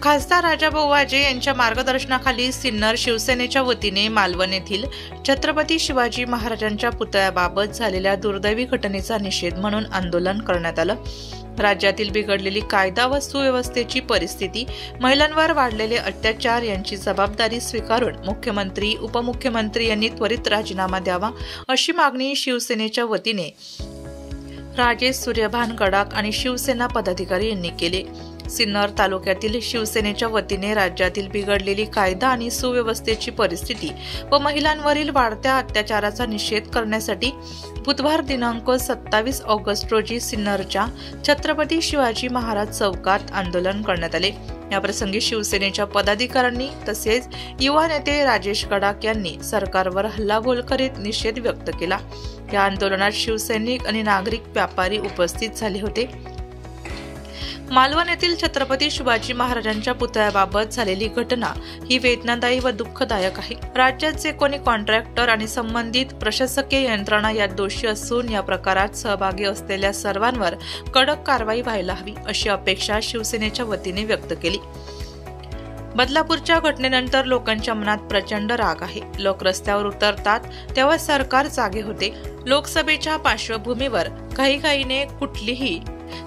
खासदार राजाभाऊ वाजे यांच्या मार्गदर्शनाखाली सिन्नर शिवसेनेच्या वतीने मालवण येथील छत्रपती शिवाजी महाराजांच्या पुतळ्याबाबत झालेल्या दुर्दैवी घटनेचा निषेध म्हणून आंदोलन करण्यात आलं। राज्यातील बिघडलेली कायदा व सुव्यवस्थेची परिस्थिती, महिलांवर वाढलेले अत्याचार यांची जबाबदारी स्वीकारून मुख्यमंत्री, उपमुख्यमंत्री यांनी त्वरित राजीनामा द्यावा अशी मागणी शिवसेनेच्या वतीने राजेश सूर्यभान गडाख आणि शिवसेना पदाधिकारी यांनी केली। सिन्नर तालुक्यातील शिवसेनेच्या वतीने राज्यातील बिघडलेली कायदा आणि सुव्यवस्थेची परिस्थिती व महिलांवरील वाढत्या अत्याचाराचा निषेध करण्यासाठी बुधवार दिनांक 27 ऑगस्ट रोजी सिन्नरच्या छत्रपती शिवाजी महाराज चौकात आंदोलन करण्यात आले। याप्रसंगी शिवसेनेच्या पदाधिकाऱ्यांनी तसेच युवा नेते राजेश गडाख यांनी सरकारवर हल्लाबोल करीत निषेध व्यक्त केला। या आंदोलनात शिवसैनिक आणि नागरिक व्यापारी उपस्थित झाले होते। मालवण येथील छत्रपती शिवाजी महाराजांच्या पुतळ्याबाबत झालेली घटना ही वेदनादायी व दुःखदायक आहे। राज्याचे कोणी कॉन्ट्रॅक्टर आणि संबंधित प्रशासकीय यंत्रणा यात दोषी असून या प्रकारात सहभागी असलेल्या सर्वांवर कडक कारवाई व्हायला हवी अशी अपेक्षा शिवसेनेच्या वतीने व्यक्त केली। बदलापूरच्या घटनेनंतर लोकांच्या मनात प्रचंड राग आहे। लोक रस्त्यावर उतरतात तेव्हा सरकार जागे होते। लोकसभेच्या पार्श्वभूमीवर घाईघाईने कुठलीही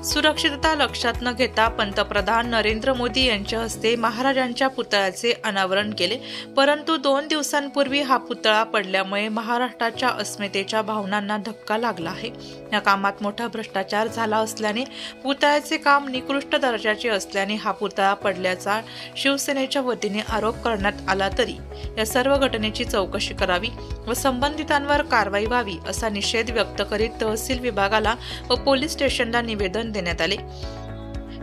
सुरक्षितता लक्षात न घेता पंतप्रधान नरेंद्र मोदी यांच्या हस्ते महाराजांच्या पुतळ्याचे अनावरण केले, परंतु 2 दिवसांपूर्वी हा पुतळा पडल्यामुळे महाराष्ट्राच्या अस्मितेच्या भावनांना धक्का लागला आहे। या कामात मोठा भ्रष्टाचार झाला असल्याने पुतळ्याचे काम निकृष्ट दर्जाचे असल्याने हा पुतळा पडल्याचा शिवसेनेच्या वतीने आरोप करण्यात आला तरी या सर्व घटनेची चौकशी करावी व संबंधितांवर कारवाई व्हावी असा निषेध व्यक्त करीत तहसील विभागाला व पोलीस स्टेशनला निवेदन देण्यात आले।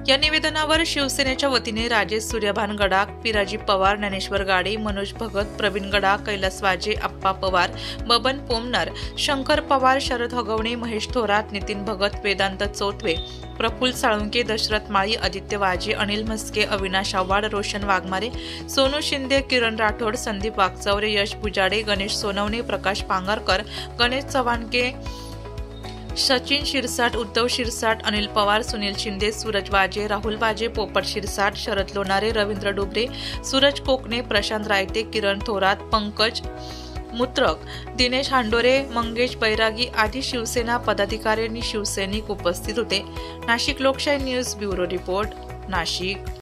या निवेदनावर शिवसेनेच्या वतीने राजेश सूर्यभान गडाख, पिराजी पवार, ज्ञानेश्वर गाडे, मनोज भगत, प्रवीण गडाख, कैलास वाजे, अप्पा पवार, बबन पोमनर, शंकर पवार, शरद हगवणे, महेश थोरात, नितीन भगत, वेदांत चौथवे, प्रफुल्ल साळुंके, दशरथ माळी, आदित्य वाजे, अनिल म्हस्के, अविनाश आव्हाड, रोशन वाघमारे, सोनू शिंदे, किरण राठोड, संदीप वागचौरे, यश बुजाडे, गणेश सोनवणे, प्रकाश पांगरकर, गणेश चव्हाणके, सचिन शिरसाट, उद्धव शिरसाट, अनिल पवार, सुनील शिंदे, सूरज वाजे, राहुल वाजे, पोपट शिरसाट, शरद लोणारे, रवींद्र डुबरे, सूरज कोकणे, प्रशांत रायते, किरण थोरात, पंकज मुत्रक, दिनेश हांडोरे, मंगेश बैरागी आदी शिवसेना पदाधिकारी आणि शिवसैनिक उपस्थित होते। नाशिक लोकशाही न्यूज ब्युरो रिपोर्ट, नाशिक।